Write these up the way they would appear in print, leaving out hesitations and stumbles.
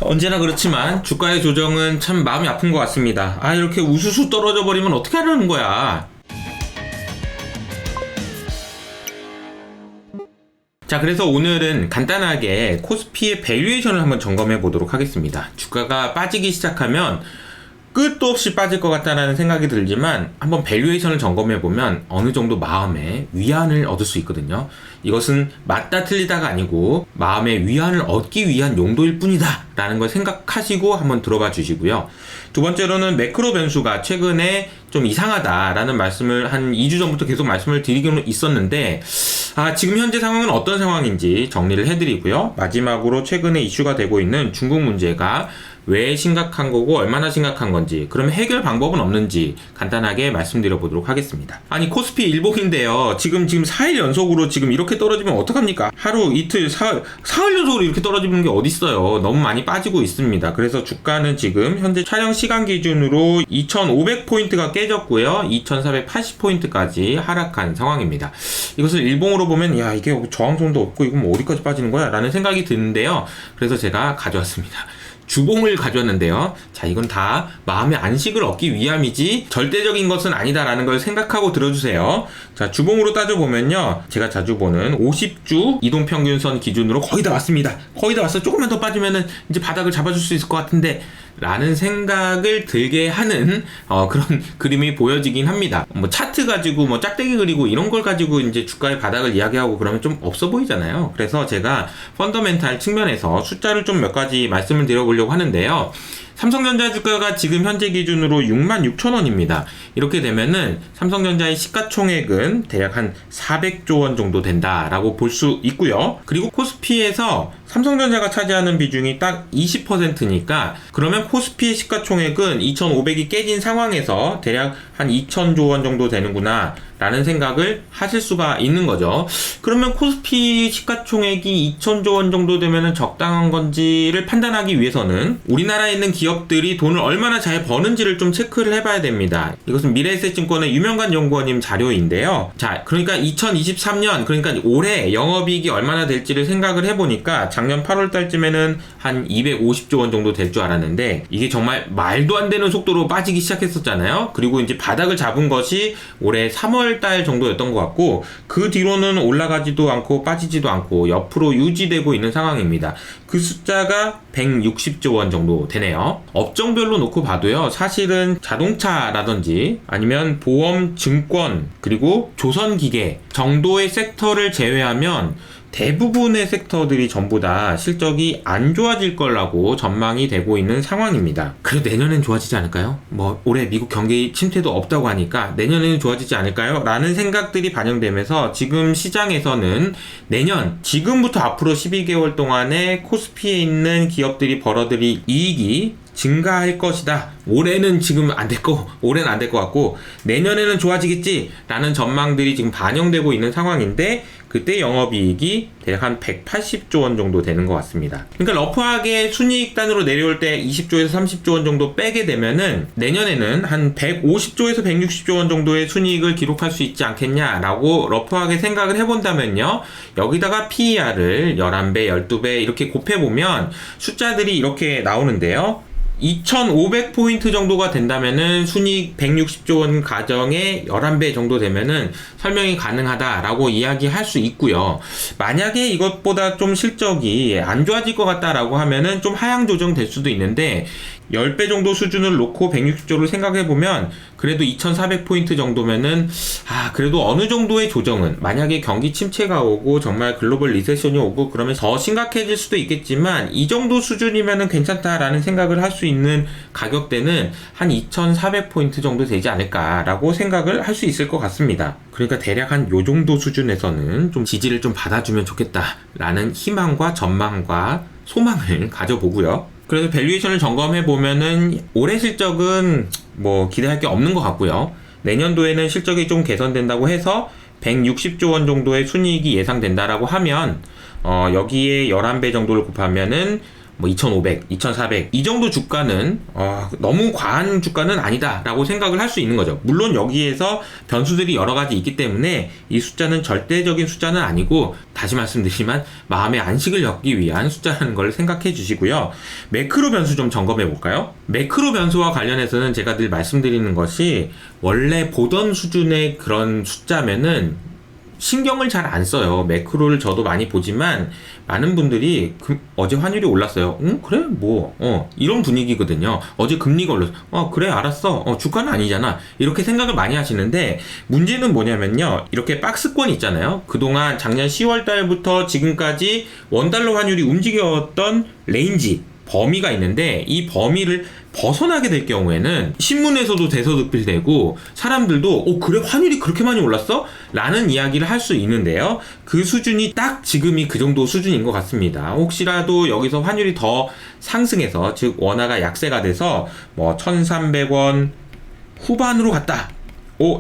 언제나 그렇지만 주가의 조정은 참 마음이 아픈 것 같습니다. 이렇게 우수수 떨어져 버리면 어떻게 하려는 거야. 자, 그래서 오늘은 간단하게 코스피의 밸류에이션을 한번 점검해 보도록 하겠습니다. 주가가 빠지기 시작하면 끝도 없이 빠질 것 같다는 생각이 들지만 한번 밸류에이션을 점검해 보면 어느 정도 마음에 위안을 얻을 수 있거든요. 이것은 맞다 틀리다가 아니고 마음의 위안을 얻기 위한 용도일 뿐이다 라는 걸 생각하시고 한번 들어봐 주시고요. 두 번째로는 매크로 변수가 최근에 좀 이상하다 라는 말씀을 한 2주 전부터 계속 말씀을 드리고는 있었는데 지금 현재 상황은 어떤 상황인지 정리를 해드리고요. 마지막으로 최근에 이슈가 되고 있는 중국 문제가 왜 심각한 거고 얼마나 심각한 건지, 그럼 해결 방법은 없는지 간단하게 말씀드려 보도록 하겠습니다. 코스피 일봉인데요. 지금 4일 연속으로 지금 이렇게 떨어지면 어떡합니까? 하루 이틀 사흘 연속으로 이렇게 떨어지는 게 어딨어요. 너무 많이 빠지고 있습니다. 그래서 주가는 지금 현재 촬영 시간 기준으로 2500포인트가 깨졌고요. 2480포인트까지 하락한 상황입니다. 이것을 일봉으로 보면 이게 저항선도 없고 이건 뭐 어디까지 빠지는 거야? 라는 생각이 드는데요. 그래서 제가 가져왔습니다. 주봉을 가져왔는데요. 자, 이건 다 마음의 안식을 얻기 위함이지 절대적인 것은 아니다라는 걸 생각하고 들어주세요. 자, 주봉으로 따져보면요. 제가 자주 보는 50주 이동평균선 기준으로 거의 다 왔습니다. 거의 다 왔어. 조금만 더 빠지면은 이제 바닥을 잡아줄 수 있을 것 같은데 라는 생각을 들게 하는 그런 그림이 보여지긴 합니다. 차트 가지고 짝대기 그리고 이런 걸 가지고 이제 주가의 바닥을 이야기하고 그러면 좀 없어 보이잖아요. 그래서 제가 펀더멘탈 측면에서 숫자를 좀 몇 가지 말씀을 드려보려고 하는데요. 삼성전자 주가가 지금 현재 기준으로 66,000원입니다. 이렇게 되면은 삼성전자의 시가총액은 대략 한 400조 원 정도 된다라고 볼 수 있고요. 그리고 코스피에서 삼성전자가 차지하는 비중이 딱 20%니까 그러면 코스피의 시가총액은 2,500이 깨진 상황에서 대략 한 2,000조 원 정도 되는구나 라는 생각을 하실 수가 있는 거죠. 그러면 코스피 시가총액이 2,000조 원 정도 되면 적당한 건지를 판단하기 위해서는 우리나라에 있는 기업들이 돈을 얼마나 잘 버는지를 좀 체크를 해봐야 됩니다. 이것은 미래에셋증권의 유명관 연구원님 자료인데요. 자, 그러니까 2023년, 그러니까 올해 영업이익이 얼마나 될지를 생각을 해보니까 작년 8월 달쯤에는 한 250조 원 정도 될 줄 알았는데 이게 정말 말도 안 되는 속도로 빠지기 시작했었잖아요. 그리고 이제 바닥을 잡은 것이 올해 3월 달 정도였던 것 같고 그 뒤로는 올라가지도 않고 빠지지도 않고 옆으로 유지되고 있는 상황입니다. 그 숫자가 160조 원 정도 되네요. 업종별로 놓고 봐도요. 사실은 자동차라든지 아니면 보험, 증권, 그리고 조선기계 정도의 섹터를 제외하면 대부분의 섹터들이 전부 다 실적이 안 좋아질 거라고 전망이 되고 있는 상황입니다. 그래도 내년엔 좋아지지 않을까요? 올해 미국 경기 침체도 없다고 하니까 내년에는 좋아지지 않을까요? 라는 생각들이 반영되면서 지금 시장에서는 내년, 지금부터 앞으로 12개월 동안에 코스피에 있는 기업들이 벌어들일 이익이 증가할 것이다. 올해는 지금 올해는 안 될 것 같고 내년에는 좋아지겠지 라는 전망들이 지금 반영되고 있는 상황인데 그때 영업이익이 대략 한 180조 원 정도 되는 것 같습니다. 그러니까 러프하게 순이익단으로 내려올 때 20조에서 30조 원 정도 빼게 되면은 내년에는 한 150조에서 160조 원 정도의 순이익을 기록할 수 있지 않겠냐라고 러프하게 생각을 해본다면요. 여기다가 PER을 11배, 12배 이렇게 곱해보면 숫자들이 이렇게 나오는데요. 2,500포인트 정도가 된다면은 순이익 160조 원 가정에 11배 정도 되면은 설명이 가능하다라고 이야기할 수 있고요. 만약에 이것보다 좀 실적이 안 좋아질 것 같다라고 하면은 좀 하향 조정될 수도 있는데 10배 정도 수준을 놓고 160조를 생각해보면 그래도 2,400포인트 정도면은 그래도 어느 정도의 조정은 만약에 경기 침체가 오고 정말 글로벌 리세션이 오고 그러면 더 심각해질 수도 있겠지만 이 정도 수준이면은 괜찮다라는 생각을 할 수 있는 가격대는 한 2,400포인트 정도 되지 않을까라고 생각을 할 수 있을 것 같습니다. 그러니까 대략 한 요 정도 수준에서는 좀 지지를 좀 받아주면 좋겠다라는 희망과 전망과 소망을 가져보고요. 그래서 밸류에이션을 점검해 보면은 올해 실적은 기대할 게 없는 것 같고요. 내년도에는 실적이 좀 개선된다고 해서 160조 원 정도의 순이익이 예상된다라고 하면 여기에 11배 정도를 곱하면은 뭐 2,500, 2,400 이 정도 주가는 너무 과한 주가는 아니다라고 생각을 할 수 있는 거죠. 물론 여기에서 변수들이 여러 가지 있기 때문에 이 숫자는 절대적인 숫자는 아니고 다시 말씀드리지만 마음의 안식을 얻기 위한 숫자라는 걸 생각해 주시고요. 매크로 변수 좀 점검해 볼까요? 매크로 변수와 관련해서는 제가 늘 말씀드리는 것이 원래 보던 수준의 그런 숫자면은 신경을 잘 안 써요. 매크로를 저도 많이 보지만 많은 분들이 어제 환율이 올랐어요. 응? 그래? 뭐 이런 분위기거든요. 어제 금리가 올랐어. 그래 알았어. 주가는 아니잖아. 이렇게 생각을 많이 하시는데 문제는 뭐냐면요. 이렇게 박스권 있잖아요. 그동안 작년 10월 달부터 지금까지 원달러 환율이 움직였던 레인지 범위가 있는데 이 범위를 벗어나게 될 경우에는 신문에서도 대서특필되고 사람들도 그래 환율이 그렇게 많이 올랐어? 라는 이야기를 할 수 있는데요. 그 수준이 딱 지금이 그 정도 수준인 것 같습니다. 혹시라도 여기서 환율이 더 상승해서 즉 원화가 약세가 돼서 뭐 1,300원 후반으로 갔다.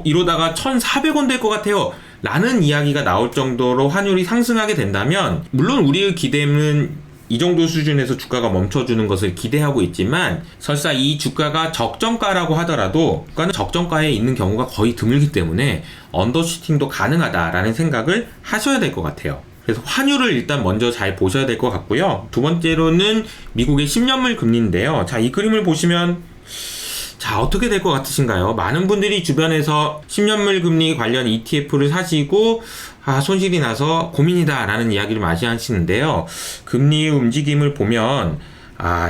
이러다가 1,400원 될 것 같아요. 라는 이야기가 나올 정도로 환율이 상승하게 된다면 물론 우리의 기대는 이 정도 수준에서 주가가 멈춰주는 것을 기대하고 있지만 설사 이 주가가 적정가라고 하더라도 주가는 적정가에 있는 경우가 거의 드물기 때문에 언더슈팅도 가능하다라는 생각을 하셔야 될 것 같아요. 그래서 환율을 일단 먼저 잘 보셔야 될 것 같고요. 두 번째로는 미국의 10년물 금리인데요. 자, 이 그림을 보시면 어떻게 될 것 같으신가요? 많은 분들이 주변에서 10년물 금리 관련 ETF를 사시고 손실이 나서 고민이다 라는 이야기를 많이 하시는데요. 금리의 움직임을 보면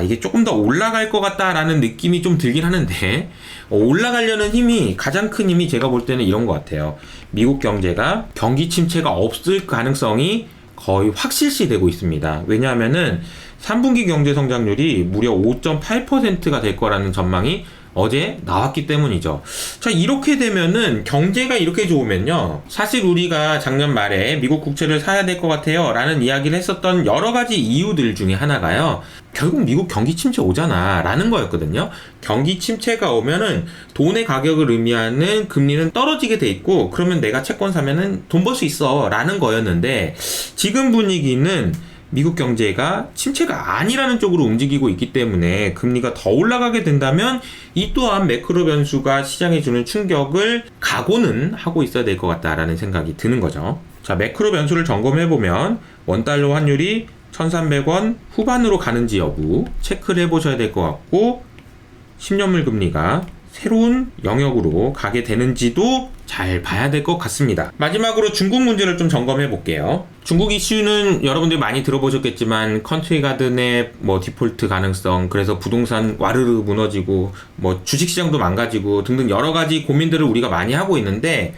이게 조금 더 올라갈 것 같다라는 느낌이 좀 들긴 하는데 올라가려는 힘이 가장 큰 힘이 제가 볼 때는 이런 것 같아요. 미국 경제가 경기 침체가 없을 가능성이 거의 확실시 되고 있습니다. 왜냐하면은 3분기 경제 성장률이 무려 5.8%가 될 거라는 전망이 어제 나왔기 때문이죠. 자, 이렇게 되면은 경제가 이렇게 좋으면요. 사실 우리가 작년 말에 미국 국채를 사야 될 것 같아요. 라는 이야기를 했었던 여러 가지 이유들 중에 하나가요. 결국 미국 경기 침체 오잖아. 라는 거였거든요. 경기 침체가 오면은 돈의 가격을 의미하는 금리는 떨어지게 돼 있고 그러면 내가 채권 사면은 돈 벌 수 있어. 라는 거였는데 지금 분위기는 미국 경제가 침체가 아니라는 쪽으로 움직이고 있기 때문에 금리가 더 올라가게 된다면 이 또한 매크로 변수가 시장에 주는 충격을 각오는 하고 있어야 될 것 같다라는 생각이 드는 거죠. 자, 매크로 변수를 점검해보면 원달러 환율이 1,300원 후반으로 가는지 여부 체크를 해보셔야 될 것 같고 10년물 금리가 새로운 영역으로 가게 되는지도 잘 봐야 될 것 같습니다. 마지막으로 중국 문제를 좀 점검해 볼게요. 중국 이슈는 여러분들이 많이 들어보셨겠지만 컨트리 가든의 디폴트 가능성, 그래서 부동산 와르르 무너지고 주식시장도 망가지고 등등 여러 가지 고민들을 우리가 많이 하고 있는데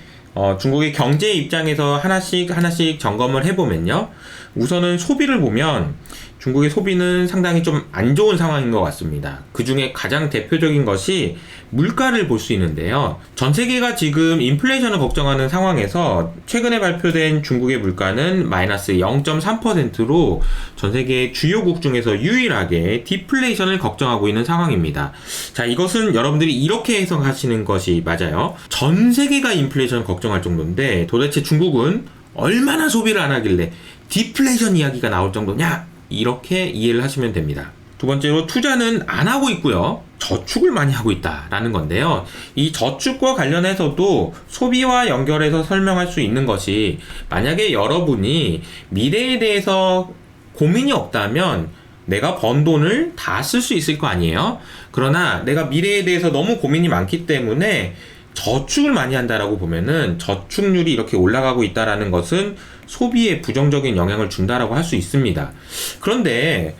중국의 경제 입장에서 하나씩 점검을 해보면요. 우선은 소비를 보면 중국의 소비는 상당히 좀 안 좋은 상황인 것 같습니다. 그 중에 가장 대표적인 것이 물가를 볼 수 있는데요. 전 세계가 지금 인플레이션을 걱정하는 상황에서 최근에 발표된 중국의 물가는 마이너스 0.3%로 전 세계 주요국 중에서 유일하게 디플레이션을 걱정하고 있는 상황입니다. 자, 이것은 여러분들이 이렇게 해석하시는 것이 맞아요. 전 세계가 인플레이션을 걱정할 정도인데 도대체 중국은 얼마나 소비를 안 하길래 디플레이션 이야기가 나올 정도냐? 이렇게 이해를 하시면 됩니다. 두 번째로 투자는 안 하고 있고요. 저축을 많이 하고 있다라는 건데요. 이 저축과 관련해서도 소비와 연결해서 설명할 수 있는 것이 만약에 여러분이 미래에 대해서 고민이 없다면 내가 번 돈을 다 쓸 수 있을 거 아니에요? 그러나 내가 미래에 대해서 너무 고민이 많기 때문에 저축을 많이 한다라고 보면은 저축률이 이렇게 올라가고 있다라는 것은 소비에 부정적인 영향을 준다라고 할 수 있습니다. 그런데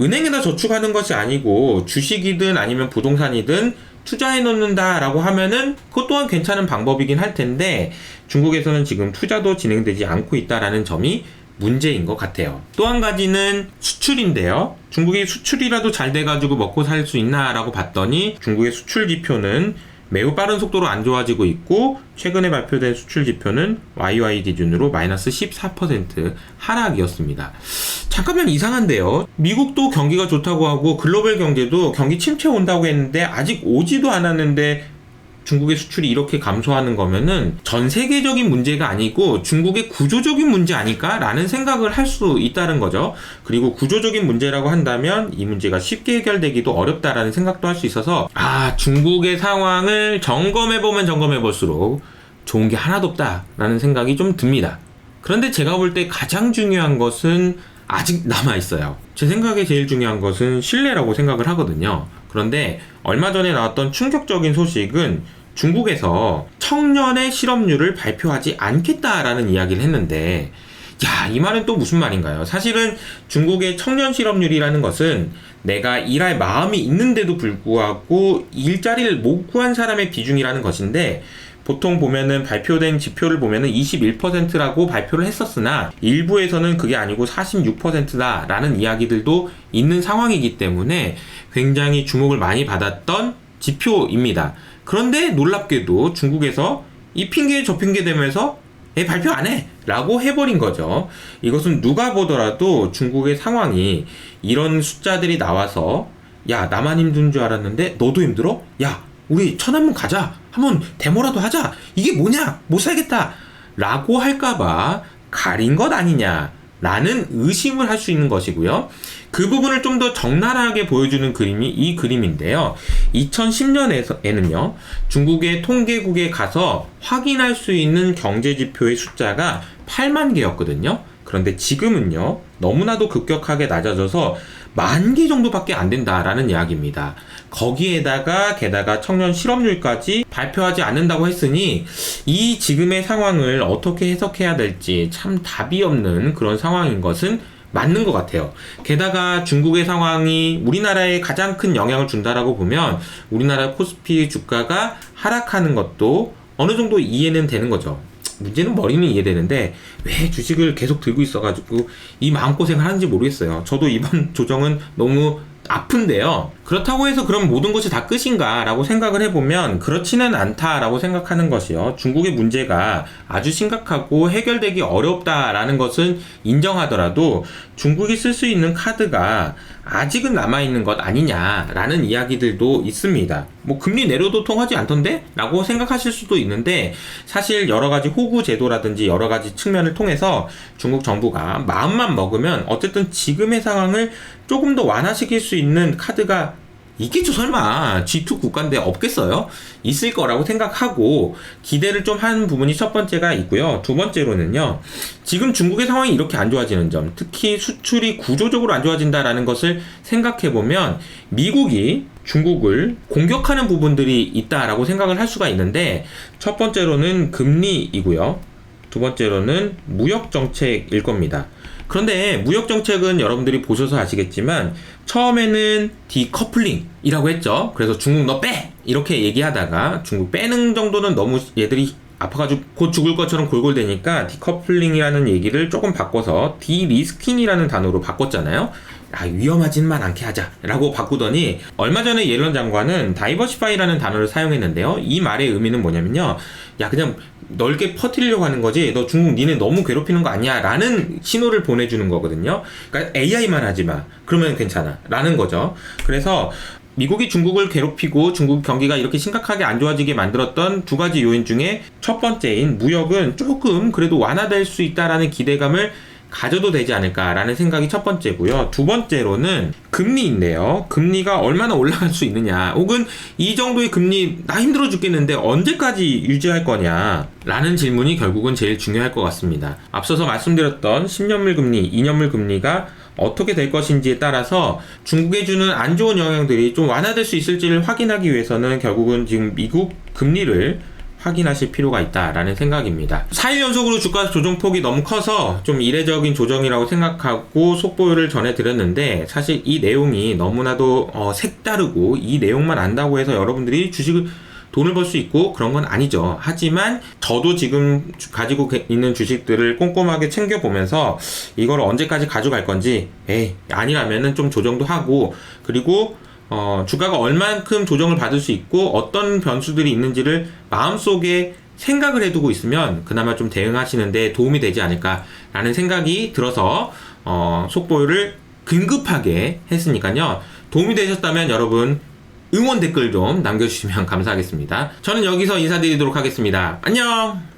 은행에다 저축하는 것이 아니고 주식이든 아니면 부동산이든 투자해 놓는다라고 하면은 그것 또한 괜찮은 방법이긴 할 텐데 중국에서는 지금 투자도 진행되지 않고 있다라는 점이 문제인 것 같아요. 또 한 가지는 수출인데요. 중국이 수출이라도 잘 돼가지고 먹고 살 수 있나라고 봤더니 중국의 수출 지표는 매우 빠른 속도로 안 좋아지고 있고 최근에 발표된 수출 지표는 YY 기준으로 마이너스 14% 하락이었습니다. 잠깐만 이상한데요. 미국도 경기가 좋다고 하고 글로벌 경제도 경기 침체 온다고 했는데 아직 오지도 않았는데 중국의 수출이 이렇게 감소하는 거면은 전 세계적인 문제가 아니고 중국의 구조적인 문제 아닐까라는 생각을 할 수 있다는 거죠. 그리고 구조적인 문제라고 한다면 이 문제가 쉽게 해결되기도 어렵다라는 생각도 할 수 있어서 중국의 상황을 점검해보면 점검해볼수록 좋은 게 하나도 없다라는 생각이 좀 듭니다. 그런데 제가 볼 때 가장 중요한 것은 아직 남아있어요. 제 생각에 제일 중요한 것은 신뢰라고 생각을 하거든요. 그런데 얼마 전에 나왔던 충격적인 소식은 중국에서 청년의 실업률을 발표하지 않겠다라는 이야기를 했는데, 이 말은 또 무슨 말인가요? 사실은 중국의 청년 실업률이라는 것은 내가 일할 마음이 있는데도 불구하고 일자리를 못 구한 사람의 비중이라는 것인데, 보통 보면은 발표된 지표를 보면은 21%라고 발표를 했었으나 일부에서는 그게 아니고 46%다 라는 이야기들도 있는 상황이기 때문에 굉장히 주목을 많이 받았던 지표입니다. 그런데 놀랍게도 중국에서 이 핑계 저 핑계 대면서 발표 안 해! 라고 해버린 거죠. 이것은 누가 보더라도 중국의 상황이 이런 숫자들이 나와서 야, 나만 힘든 줄 알았는데 너도 힘들어? 야, 우리 천안문 가자. 한번 데모라도 하자. 이게 뭐냐? 못 살겠다. 라고 할까봐 가린 것 아니냐 라는 의심을 할 수 있는 것이고요. 그 부분을 좀 더 적나라하게 보여주는 그림이 이 그림인데요. 2010년에는요, 중국의 통계국에 가서 확인할 수 있는 경제지표의 숫자가 8만 개였거든요. 그런데 지금은요, 너무나도 급격하게 낮아져서 10,000개 정도밖에 안 된다라는 이야기입니다. 거기에다가 게다가 청년 실업률까지 발표하지 않는다고 했으니 이 지금의 상황을 어떻게 해석해야 될지 참 답이 없는 그런 상황인 것은 맞는 것 같아요. 게다가 중국의 상황이 우리나라에 가장 큰 영향을 준다라고 보면 우리나라 코스피 주가가 하락하는 것도 어느 정도 이해는 되는 거죠. 문제는 머리는 이해되는데 왜 주식을 계속 들고 있어가지고 이 마음고생을 하는지 모르겠어요. 저도 이번 조정은 너무 아픈데요. 그렇다고 해서 그럼 모든 것이 다 끝인가 라고 생각을 해보면 그렇지는 않다라고 생각하는 것이요. 중국의 문제가 아주 심각하고 해결되기 어렵다라는 것은 인정하더라도 중국이 쓸 수 있는 카드가 아직은 남아있는 것 아니냐라는 이야기들도 있습니다. 뭐 금리 내려도 통하지 않던데? 라고 생각하실 수도 있는데 사실 여러가지 호구 제도라든지 여러가지 측면을 통해서 중국 정부가 마음만 먹으면 어쨌든 지금의 상황을 조금 더 완화시킬 수 있는 카드가 있겠죠. 설마 G2 국가인데 없겠어요? 있을 거라고 생각하고 기대를 좀 한 부분이 첫 번째가 있고요. 두 번째로는요, 지금 중국의 상황이 이렇게 안 좋아지는 점, 특히 수출이 구조적으로 안 좋아진다라는 것을 생각해보면 미국이 중국을 공격하는 부분들이 있다라고 생각을 할 수가 있는데, 첫 번째로는 금리이고요. 두 번째로는 무역 정책일 겁니다. 그런데 무역 정책은 여러분들이 보셔서 아시겠지만 처음에는 디커플링이라고 했죠. 그래서 중국 너 빼! 이렇게 얘기하다가 중국 빼는 정도는 너무 얘들이 아파가지고 곧 죽을 것처럼 골골대니까 디커플링이라는 얘기를 조금 바꿔서 디리스킹이라는 단어로 바꿨잖아요. 위험하지만 않게 하자 라고 바꾸더니 얼마 전에 예런 장관은 다이버시파이라는 단어를 사용했는데요. 이 말의 의미는 뭐냐면요, 야 그냥 넓게 퍼뜨리려고 하는 거지 너 중국 니네 너무 괴롭히는 거 아니야 라는 신호를 보내주는 거거든요. 그러니까 AI만 하지마 그러면 괜찮아 라는 거죠. 그래서 미국이 중국을 괴롭히고 중국 경기가 이렇게 심각하게 안 좋아지게 만들었던 두 가지 요인 중에 첫 번째인 무역은 조금 그래도 완화될 수 있다라는 기대감을 가져도 되지 않을까라는 생각이 첫 번째고요. 두 번째로는 금리인데요. 금리가 얼마나 올라갈 수 있느냐, 혹은 이 정도의 금리 나 힘들어 죽겠는데 언제까지 유지할 거냐 라는 질문이 결국은 제일 중요할 것 같습니다. 앞서서 말씀드렸던 10년물 금리, 2년물 금리가 어떻게 될 것인지에 따라서 중국에 주는 안 좋은 영향들이 좀 완화될 수 있을지를 확인하기 위해서는 결국은 지금 미국 금리를 확인하실 필요가 있다라는 생각입니다. 4일 연속으로 주가 조정폭이 너무 커서 좀 이례적인 조정이라고 생각하고 속보를 전해드렸는데, 사실 이 내용이 너무나도 색다르고 이 내용만 안다고 해서 여러분들이 주식을 돈을 벌 수 있고 그런 건 아니죠. 하지만 저도 지금 가지고 있는 주식들을 꼼꼼하게 챙겨보면서 이걸 언제까지 가져갈 건지, 아니라면은 좀 조정도 하고, 그리고 주가가 얼만큼 조정을 받을 수 있고 어떤 변수들이 있는지를 마음속에 생각을 해두고 있으면 그나마 좀 대응하시는데 도움이 되지 않을까라는 생각이 들어서 속보를 긴급하게 했으니까요. 도움이 되셨다면 여러분 응원 댓글 좀 남겨주시면 감사하겠습니다. 저는 여기서 인사드리도록 하겠습니다. 안녕!